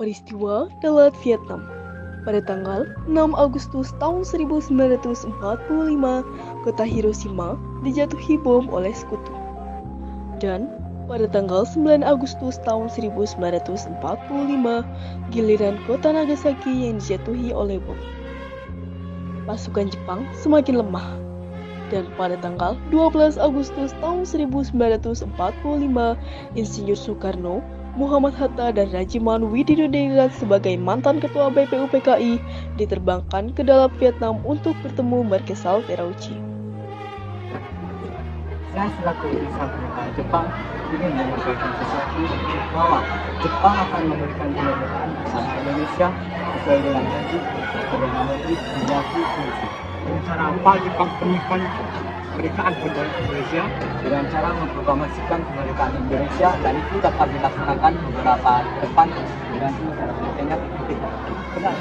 Peristiwa Dalat Vietnam. Pada tanggal 6 Agustus tahun 1945, kota Hiroshima dijatuhi bom oleh sekutu. Dan pada tanggal 9 Agustus tahun 1945, giliran kota Nagasaki yang dijatuhi oleh bom. Pasukan Jepang semakin lemah. Dan pada tanggal 12 Agustus tahun 1945, Insinyur Soekarno, Muhammad Hatta, dan Rajiman Widodiningrat sebagai mantan ketua BPUPKI diterbangkan ke dalam Vietnam untuk bertemu Marechal Terauchi. Saya selaku utusan pemerintahan Jepang ingin menyampaikan sesuatu bahwa Jepang akan memberikan kemerdekaan bersama Indonesia sesuai dengan janji Perdana Menteri Menjadi Fungsi. Dengan cara apa Jepang penuhkan kemerdekaan Indonesia? Dengan cara memproklamasikan kemerdekaan Indonesia, dan itu dapat dilaksanakan beberapa depan dengan cara pengertiannya ketika. Benar,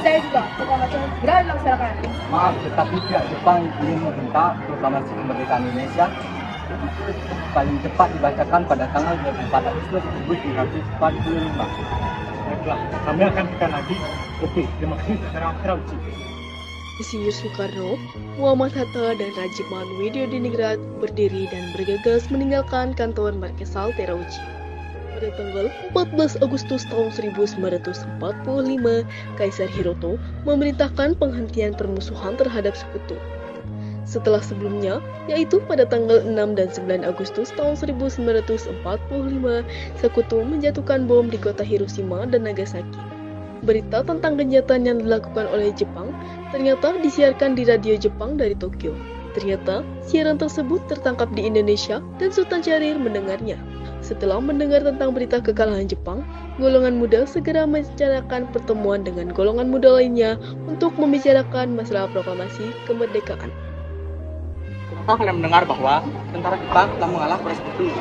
Saya juga proklamasi segera dilaksanakan. Maaf, tetapi pihak Jepang ingin meminta proklamasi kemerdekaan Indonesia paling cepat dibacakan pada tanggal 24 Agustus 1945. Baiklah, kami akan tekan lagi. Oke, terima kasih saudara Terauchi. Insinyur Soekarno, Muhammad Hatta, dan Rajiman Widodiningrat berdiri dan bergegas meninggalkan kantor Marechal Terauchi. Pada tanggal 14 Agustus tahun 1945, Kaisar Hiroto memerintahkan penghentian permusuhan terhadap sekutu. Setelah sebelumnya, yaitu pada tanggal 6 dan 9 Agustus tahun 1945, sekutu menjatuhkan bom di kota Hiroshima dan Nagasaki. Berita tentang kejahatan yang dilakukan oleh Jepang ternyata disiarkan di radio Jepang dari Tokyo. Ternyata siaran tersebut tertangkap di Indonesia dan Sultan Syahrir mendengarnya. Setelah mendengar tentang berita kekalahan Jepang, golongan muda segera merencanakan pertemuan dengan golongan muda lainnya untuk membicarakan masalah proklamasi kemerdekaan. Apakah kalian mendengar bahwa tentara Jepang telah mengalah pada sekutu,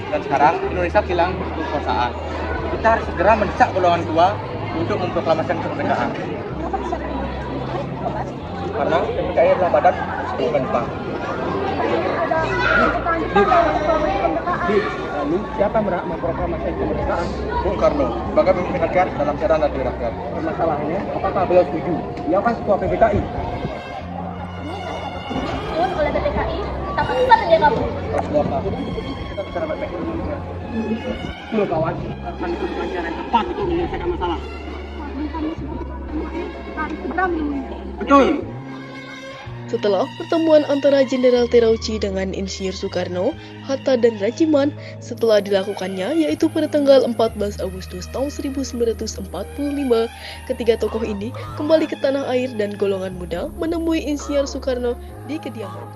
dan sekarang Indonesia hilang kekuasaan? Kita harus segera mendesak golongan tua untuk memproklamasikan kemerdekaan. Karena PKI adalah badan persekutuan Jepang. Lalu siapa yang berhak memproklamasikan kemerdekaan? Bung Karno, sebagai pemimpin rakyat dalam siaran radio rakyat. Masalahnya, apakah beliau setuju? Dia kan ketua PPKI. Oleh PPKI, tapi bukan dia kabur. Kita bicara baik-baik dulu. Betul kawan, akan itu cara yang tepat untuk menyelesaikan masalah. Betul. Setelah pertemuan antara Jenderal Terauchi dengan Insinyur Soekarno, Hatta, dan Rajiman, setelah dilakukannya yaitu pada tanggal 14 Agustus tahun 1945, ketiga tokoh ini kembali ke tanah air dan golongan muda menemui Insinyur Soekarno di kediaman.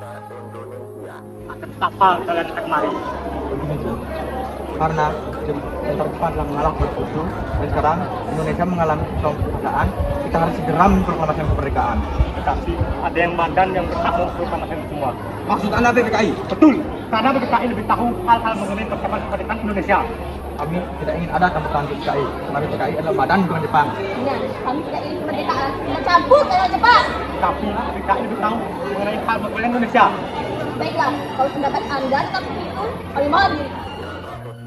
Akan apa kalian kemari? Karena tentara Jepang telah mengalah bersekutu, dan sekarang Indonesia mengalami kekuasaan, kita harus segera memproklamasikan kemerdekaan. Tetapi ada yang badan yang berhak memproklamasikan semua. Maksud Anda PPKI? Betul, karena PKI lebih tahu hal-hal mengenai perkembangan kemerdekaan Indonesia. Kami tidak ingin ada campur PPKI, karena PPKI adalah badan bukan Jepang. Nah, kami tidak ingin kemerdekaan. Kita cabut dengan Jepang. Tapi PKI lebih tahu mengenai hal mengenai Indonesia. Baiklah, kalau pendapat Anda tetap begitu, kami mohon diri.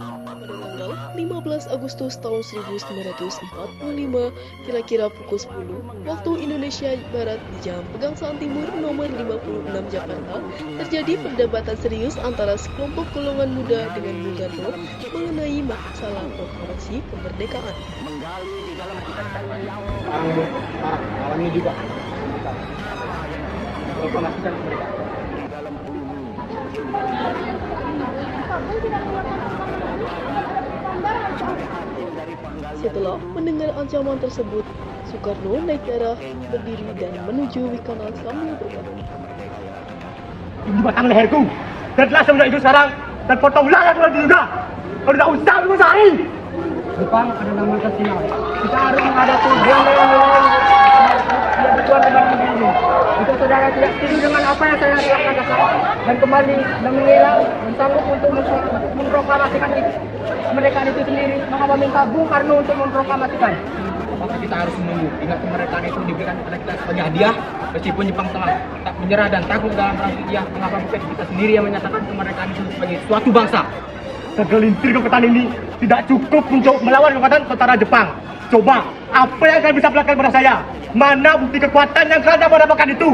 Pada tanggal 15 Agustus tahun 1945, kira-kira pukul 10 waktu Indonesia Barat di Jam Pegangsaan Timur nomor 56 Jakarta, terjadi perdebatan serius antara sekelompok golongan muda dengan Bung Karno mengenai masalah proklamasi kemerdekaan. Malam ini juga proklamasikan kemerdekaan. Setelah mendengar ancaman tersebut, Soekarno naik darah, berdiri dan menuju Wikana sambil berkata, Ini batang leherku, dan telah semenjak itu sekarang, dan potonglah yang telah diduga. Kalau tidak usah mencari. Jepang adalah masa silam. Kita harus menghadapi yang bertuan dengan ini. Jika saudara tidak setuju dengan apa yang saya lakukan dan kembali dan mengira dan sanggup untuk memproklamasikan kemerdekaan itu sendiri, maka meminta Bung Karno untuk memproklamasikan. Maka kita harus menunggu hingga kemerdekaan itu diberikan kepada kita sebagai hadiah, meskipun Jepang telah tak menyerah dan takut dalam perang dunia. Mengapa bukan kita sendiri yang menyatakan kemerdekaan itu sebagai suatu bangsa? Segelintir kekuatan ini tidak cukup untuk melawan kekuatan tentara Jepang. Coba, apa yang kalian bisa lakukan pada saya? Mana bukti kekuatan yang kalian dapat dapatkan itu?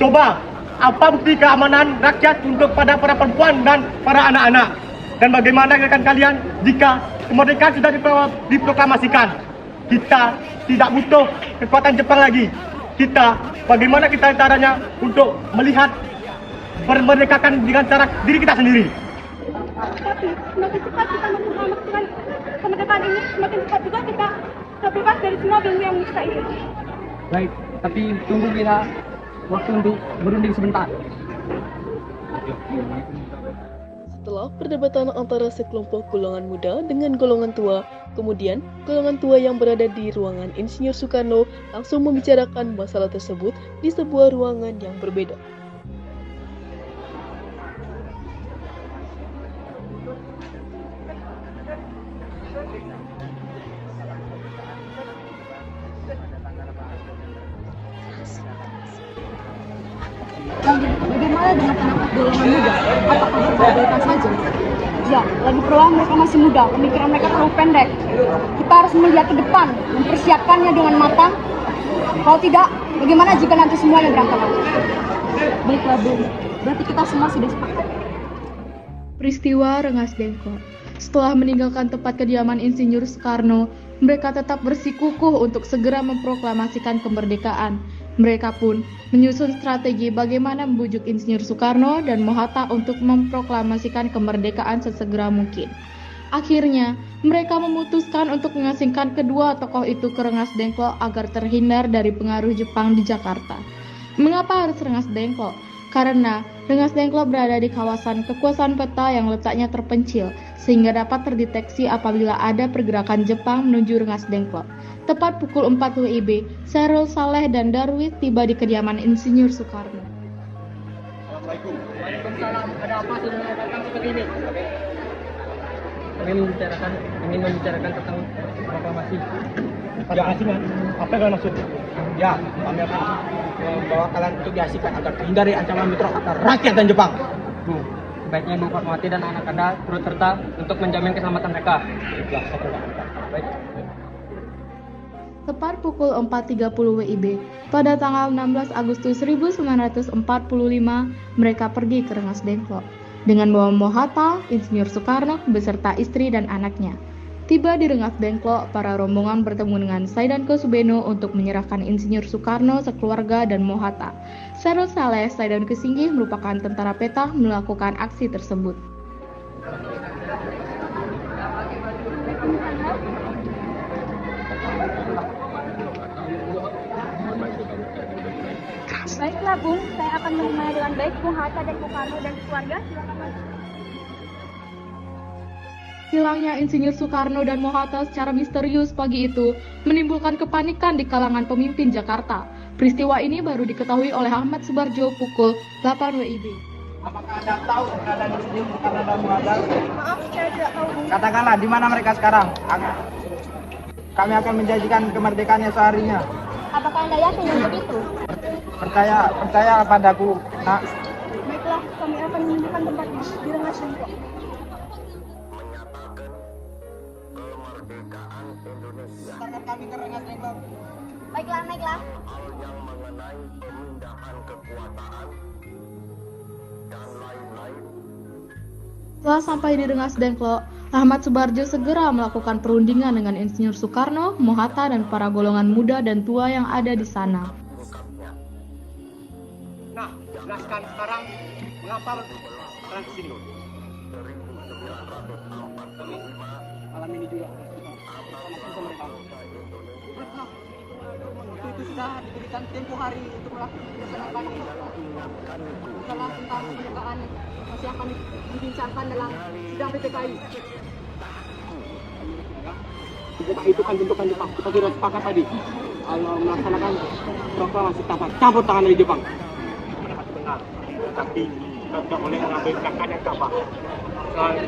Coba, apa bukti keamanan rakyat untuk pada para perempuan dan para anak-anak? Dan bagaimana akan kalian jika kemerdekaan sudah diproklamasikan? Kita tidak butuh kekuatan Jepang lagi. Bagaimana kita caranya untuk melihat memerdekakan dengan cara diri kita sendiri? Tapi semakin cepat kita memproklamasikan kemerdekaan ini, semakin cepat juga kita terbebas dari semua belenggu yang menyiksa ini. Baik, tapi tunggu kita waktu untuk berunding sebentar. Setelah perdebatan antara sekelompok golongan muda dengan golongan tua, kemudian golongan tua yang berada di ruangan Insinyur Soekarno langsung membicarakan masalah tersebut di sebuah ruangan yang berbeda. Bagaimana dengan anak golongan muda? Apakah diperbolehkan saja? Ya, lagi pula mereka masih muda, pemikiran mereka terlalu pendek. Kita harus melihat ke depan, mempersiapkannya dengan matang. Kalau tidak, bagaimana jika nanti semuanya berantakan? Baiklah, Bu. Berarti kita semua sudah sepakat. Peristiwa Rengas Dengklok. Setelah meninggalkan tempat kediaman Insinyur Soekarno, mereka tetap bersikukuh untuk segera memproklamasikan kemerdekaan. Mereka pun menyusun strategi bagaimana membujuk Insinyur Soekarno dan Mohatta untuk memproklamasikan kemerdekaan sesegera mungkin. Akhirnya, mereka memutuskan untuk mengasingkan kedua tokoh itu ke Rengas Dengklok agar terhindar dari pengaruh Jepang di Jakarta. Mengapa harus Rengas Dengklok? Karena Rengas Dengklok berada di kawasan kekuasaan peta yang letaknya terpencil, sehingga dapat terdeteksi apabila ada pergerakan Jepang menuju Rengas Dengklok. Tepat pukul 4 WIB, Syahrul Saleh dan Darwis tiba di kediaman Insinyur Soekarno. Assalamualaikum. Waalaikumsalam. Ada apa sudah datang seperti ini? Kami ingin membicarakan tentang proklamasi. Ya, asinan. Apa yang kalian maksud? Ya, kami akan membawa kalian untuk diasingkan agar menghindari ancaman mikro antara rakyat dan Jepang. Bu, sebaiknya Ibu Fatmawati dan anak Anda turut serta untuk menjamin keselamatan mereka. Baik. Tepat pukul 4.30 WIB, pada tanggal 16 Agustus 1945, mereka pergi ke Rengas Dengklok dengan membawa Mohatta, Insinyur Soekarno, beserta istri dan anaknya. Tiba di Rengas Dengklok, para rombongan bertemu dengan Saidanko Subeno untuk menyerahkan Insinyur Soekarno sekeluarga dan Mohatta. Syahrul Saleh, Saidanko Singgih merupakan tentara peta melakukan aksi tersebut. Baiklah, Bung. Saya akan menerimanya dengan baik, Bung Hatta dan Bung Karno dan keluarga. Silakan masuk. Hilangnya Insinyur Soekarno dan Mohatta secara misterius pagi itu menimbulkan kepanikan di kalangan pemimpin Jakarta. Peristiwa ini baru diketahui oleh Ahmad Subarjo pukul 8 WIB. Apakah Anda tahu keadaan Insinyur Soekarno dan Mohatta? Maaf, saya tidak tahu, Bung. Katakanlah di mana mereka sekarang. Kami akan menjanjikan kemerdekaannya seharinya. Apakah Anda yakin dengan begitu? Percaya padaku, Nak. Baiklah, kami akan menunjukkan tempat di Rengas Dengklok. Antarkan kami ke Rengas Dengklok. Baiklah, naiklah. Setelah sampai di Rengas Dengklok, Ahmad Subarjo segera melakukan perundingan dengan Insinyur Soekarno, Mohatta, dan para golongan muda dan tua yang ada di sana. Nah, jelaskan sekarang mengapa kalian kesini? Malam ini juga. Itu sudah diberikan tempo hari untuk melakukan persiapan. Setelah tentang kemerdekaan masih akan dibincangkan dalam sidang PPKI. Itu kan bentukan Jepang. Kita sudah sepakat tadi. Kalau melaksanakan proklamasi campur tangan dari Jepang. Benar. Tapi kita tidak boleh mengambil tindakan yang gampang.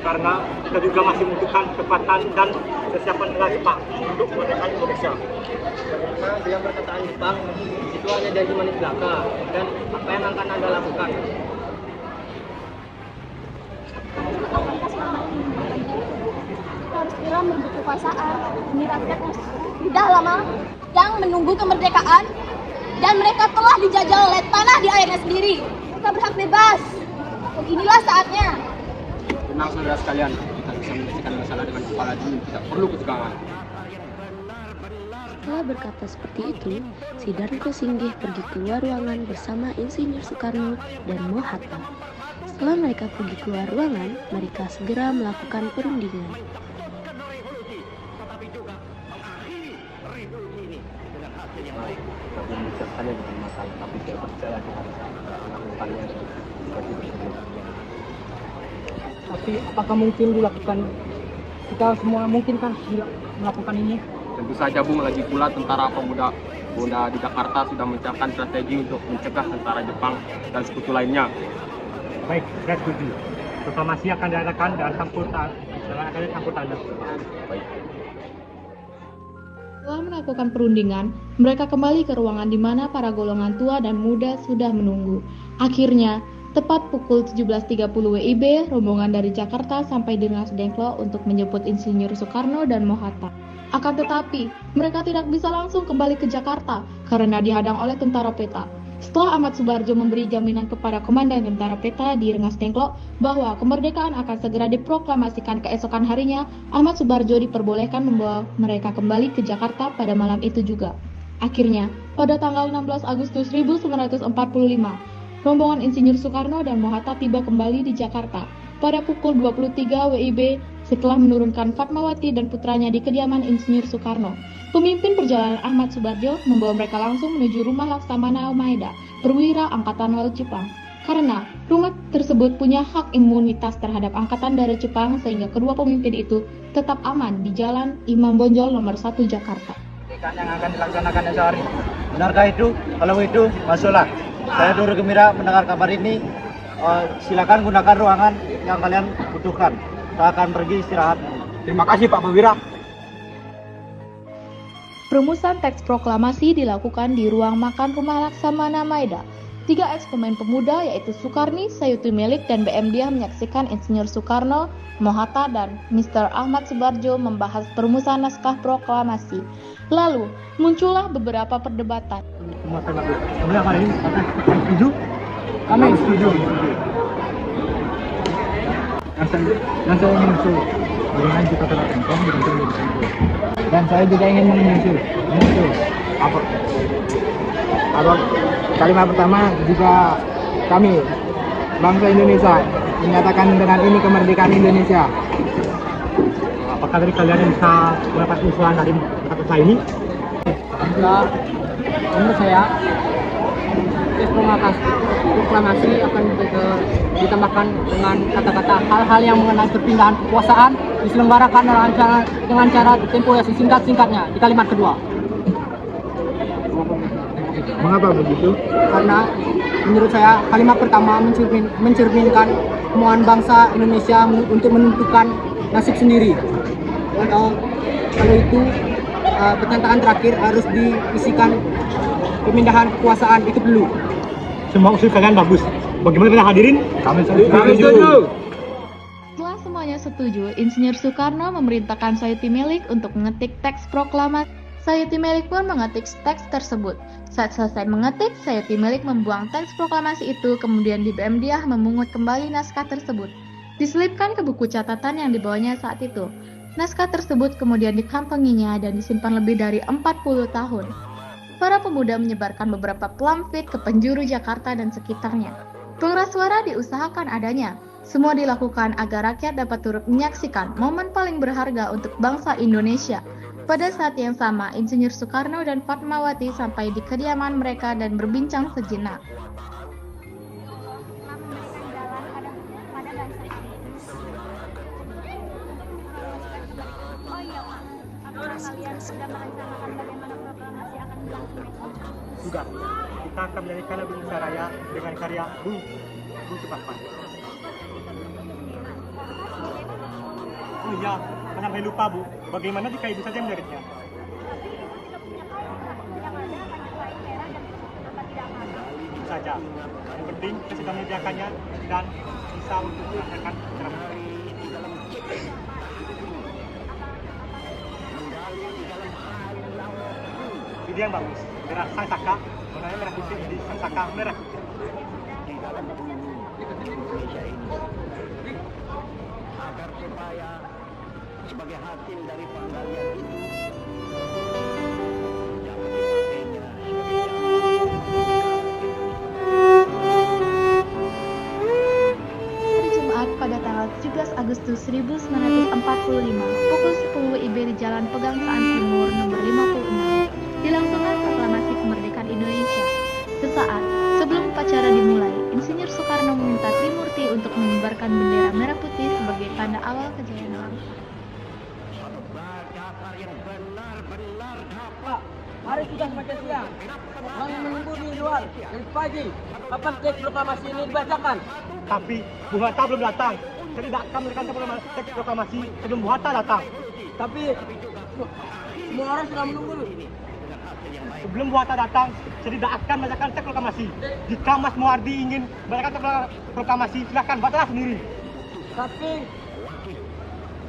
Karena kita juga masih membutuhkan kecepatan dan kesiapan negara Jepang untuk kemerdekaan Indonesia. Bagaimana dengan perkataan Jepang? Itu hanya dari manis belaka. Dan apa yang akan Anda lakukan? Kalau harus segera merebut kekuasaan demi rakyatnya. Sudah lama yang menunggu kemerdekaan dan mereka telah dijajah oleh tanah di airnya sendiri. Mereka berhak bebas. Beginilah saatnya. Tenang saudara sekalian, kita bisa menyelesaikan masalah dengan kepala dingin, tidak perlu ketegangan. Setelah berkata seperti itu, si Darko Singgih pergi keluar ruangan bersama Insinyur Soekarno dan Mohatta. Setelah mereka pergi keluar ruangan, mereka segera melakukan perundingan. Tapi apakah mungkin dilakukan? Kita semua mungkin kan melakukan ini? Tentu saja Bung, lagi pula tentara pemuda di Jakarta sudah menyiapkan strategi untuk mencegah tentara Jepang dan sekutu lainnya. Baik, saya setuju. Proklamasi akan diadakan dan campur tanda. Baik. Setelah melakukan perundingan, mereka kembali ke ruangan di mana para golongan tua dan muda sudah menunggu. Akhirnya, tepat pukul 17.30 WIB, rombongan dari Jakarta sampai di Rengas Dengklok untuk menjemput Insinyur Soekarno dan Mohatta. Akan tetapi, mereka tidak bisa langsung kembali ke Jakarta karena dihadang oleh tentara PETA. Setelah Ahmad Subarjo memberi jaminan kepada komandan tentara PETA di Rengas Dengklok bahwa kemerdekaan akan segera diproklamasikan keesokan harinya, Ahmad Subarjo diperbolehkan membawa mereka kembali ke Jakarta pada malam itu juga. Akhirnya, pada tanggal 16 Agustus 1945, rombongan Insinyur Soekarno dan Mohatta tiba kembali di Jakarta. Pada pukul 23 WIB, setelah menurunkan Fatmawati dan putranya di kediaman Insinyur Soekarno, pemimpin perjalanan Ahmad Subarjo membawa mereka langsung menuju rumah Laksamana Maeda, perwira Angkatan Laut Jepang. Karena rumah tersebut punya hak imunitas terhadap Angkatan Darat Jepang sehingga kedua pemimpin itu tetap aman di Jalan Imam Bonjol nomor 1 Jakarta. Yang akan dilaksanakan esok hari. Benarkah itu? Kalau itu, masuklah. Saya Doro Gembira mendengar kabar ini. Silakan gunakan ruangan yang kalian butuhkan. Saya akan pergi istirahat. Terima kasih Pak Perwira. Perumusan teks proklamasi dilakukan di ruang makan rumah Laksamana Maeda. 3 ekspomen pemuda yaitu Sukarni, Sayuti Melik, dan BM Diah menyaksikan Insinyur Soekarno, Mohatta, dan Mr. Ahmad Subarjo membahas perumusan naskah proklamasi. Lalu, muncullah beberapa perdebatan. Kami setuju. Dan saya menyusul. Dengan kita telah tengkong dan saya juga ingin menyusul. Apa kalimat pertama juga kami bangsa Indonesia menyatakan dengan ini kemerdekaan Indonesia. Apakah dari kalian bisa mendapat usulan dari kata-kata ini? Ya, menurut saya proklamasi akan ditambahkan dengan kata-kata hal-hal yang mengenai perpindahan kekuasaan diselenggarakan dengan cara tempo yang singkat-singkatnya di kalimat kedua. Mengapa begitu? Karena menurut saya kalimat pertama mencerminkan kemauan bangsa Indonesia untuk menentukan nasib sendiri. Kalau itu pertentangan terakhir harus diisikan pemindahan kekuasaan itu dulu. Semua usul kalian bagus. Bagaimana kita hadirin? Kami setuju. Setelah semuanya setuju, Insinyur Soekarno memerintahkan Sayuti Melik untuk mengetik teks proklamasi. Sayuti Melik pun mengetik teks tersebut. Saat selesai mengetik, Sayuti Melik membuang teks proklamasi itu, kemudian di BM Diah memungut kembali naskah tersebut. Diselipkan ke buku catatan yang dibawanya saat itu. Naskah tersebut kemudian dikantonginya dan disimpan lebih dari 40 tahun. Para pemuda menyebarkan beberapa pamflet ke penjuru Jakarta dan sekitarnya. Pengeras suara diusahakan adanya. Semua dilakukan agar rakyat dapat turut menyaksikan momen paling berharga untuk bangsa Indonesia. Pada saat yang sama, Insinyur Soekarno dan Fatmawati sampai di kediaman mereka dan berbincang sejenak. Juga, kita akan menyanyikan lagu Indonesia Raya dengan karya Bu Supratman. Oh iya, sampai lupa Bu, bagaimana jika Ibu saja menjadinya? Tentu saja, yang penting kita sudah menyediakannya dan bisa untuk melaksanakan secara baik. Ini yang bagus. Merah sang saka, warnanya merah putih, jadi sang saka merah putih. Agar supaya sebagai hasil dari penggalian itu yang dipakainya Hari Jumat pada tanggal 17 Agustus 1945 pukul 10 WIB di Jalan Pegangsaan Timur nomor 56 dilangsungkan proklamasi kemerdekaan Indonesia. Sesaat sebelum upacara dimulai, Insinyur Soekarno meminta Trimurti untuk mengibarkan bendera merah putih sebagai tanda awal kejayaan bangsa. dasar yang benar-benar dapat. Hari sudah semakin siang. Kami menunggu di luar dari pagi. Kapan teks proklamasi ini dibacakan? Tapi Bung Hatta belum datang. Jadi tidak akan memberikan teks proklamasi sebelum Bung Hatta datang. Tapi semua orang sudah menunggu. Sebelum Bung Hatta datang, saya tidak akan membacakan teks proklamasi. Jika Mas Muardi ingin membacakan teks proklamasi, silakan bacalah sendiri. Tapi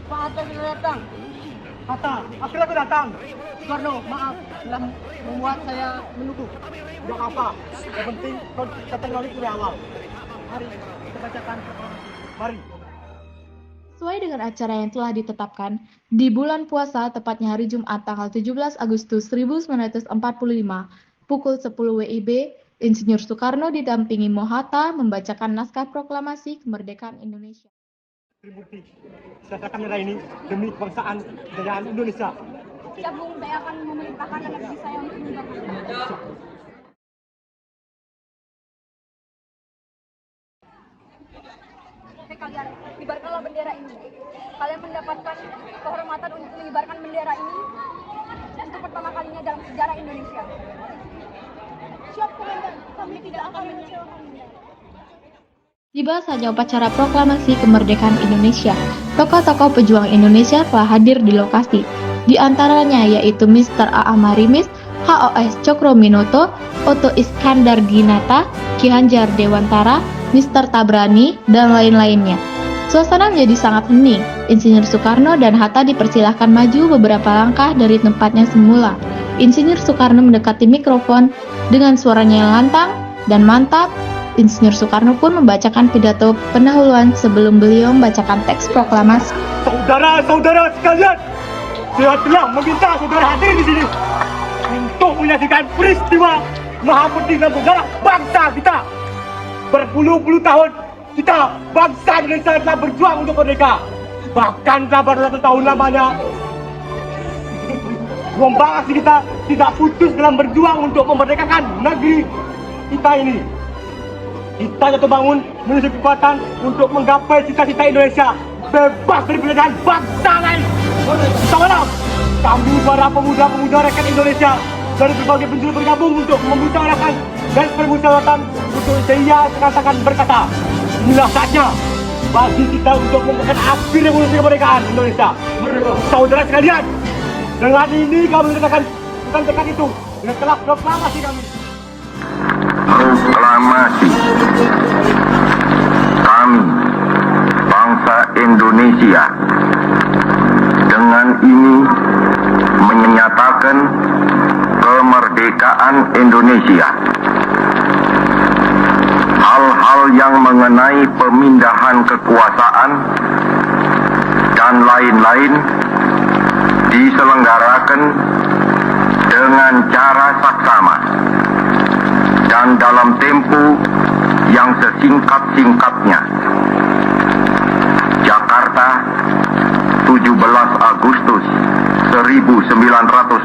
Pak Hatta sudah datang. Hatta, akhirnya aku datang. Soekarno, maaf telah membuat saya menunggu. Tidak apa-apa. Yang penting kau kata dari awal. Mari kita bacakan proklamasi. Mari. Sesuai dengan acara yang telah ditetapkan, di bulan puasa, tepatnya hari Jumat tanggal 17 Agustus 1945, pukul 10 WIB, Insinyur Soekarno didampingi Mohatta membacakan naskah proklamasi kemerdekaan Indonesia. Trimurti, saya akan merah ini demi kebangsaan kejayaan Indonesia. Siap Bung, saya akan memerintahkan anak cucu saya untuk mengibarkan. Hei kalian, kibarkanlah bendera ini. Kalian mendapatkan kehormatan untuk mengibarkan bendera ini untuk pertama kalinya dalam sejarah Indonesia. Siap komandan, kami tidak akan mengecewakan. Tiba saja upacara proklamasi kemerdekaan Indonesia, tokoh-tokoh pejuang Indonesia telah hadir di lokasi. Di antaranya yaitu Mr. A.A. Marimis, HOS Cokroaminoto, Oto Iskandar Ginata, Ki Hanjar Dewantara, Mr. Tabrani, dan lain-lainnya. Suasana menjadi sangat hening. Insinyur Soekarno dan Hatta dipersilahkan maju beberapa langkah dari tempatnya semula. Insinyur Soekarno mendekati mikrofon dengan suaranya yang lantang dan mantap. Insinyur Soekarno pun membacakan pidato pendahuluan sebelum beliau membacakan teks proklamasi. Saudara-saudara sekalian, saya telah meminta saudara hadir di sini untuk menyaksikan peristiwa maha penting dalam sejarah bangsa kita. Berpuluh-puluh tahun kita bangsa Indonesia telah berjuang untuk merdeka. Bahkan telah beratus tahun lamanya gelombang aksi kita tidak putus dalam berjuang untuk memerdekakan negeri kita ini. Kita jatuh bangun menuju kekuatan untuk menggapai cita-cita Indonesia bebas dari penjajahan bangsa lain. Saudara, kami para pemuda-pemuda rakyat Indonesia dari berbagai penjuru bergabung untuk memusyawarahkan dan permusyawaratan untuk saya katakan berkata, inilah saatnya bagi kita untuk memberikan api revolusi kemerdekaan Indonesia. Saudara sekalian, dengan ini kami menyatakan bukan tekad itu dengan telah proklamasi kami. Proklamasi kami bangsa Indonesia dengan ini menyatakan kemerdekaan Indonesia. Hal-hal yang mengenai pemindahan kekuasaan dan lain-lain diselenggarakan dengan cara saksama dan dalam tempo yang sesingkat-singkatnya. Jakarta, 17 Agustus 1945,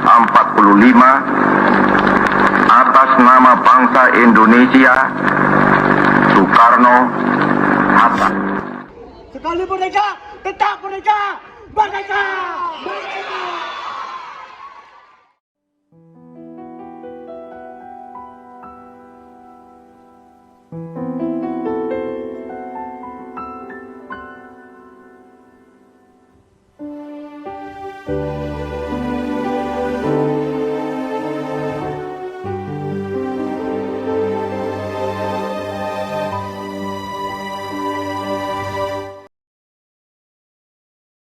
atas nama bangsa Indonesia, Soekarno Hatta. Sekali merdeka, tetap merdeka, merdeka!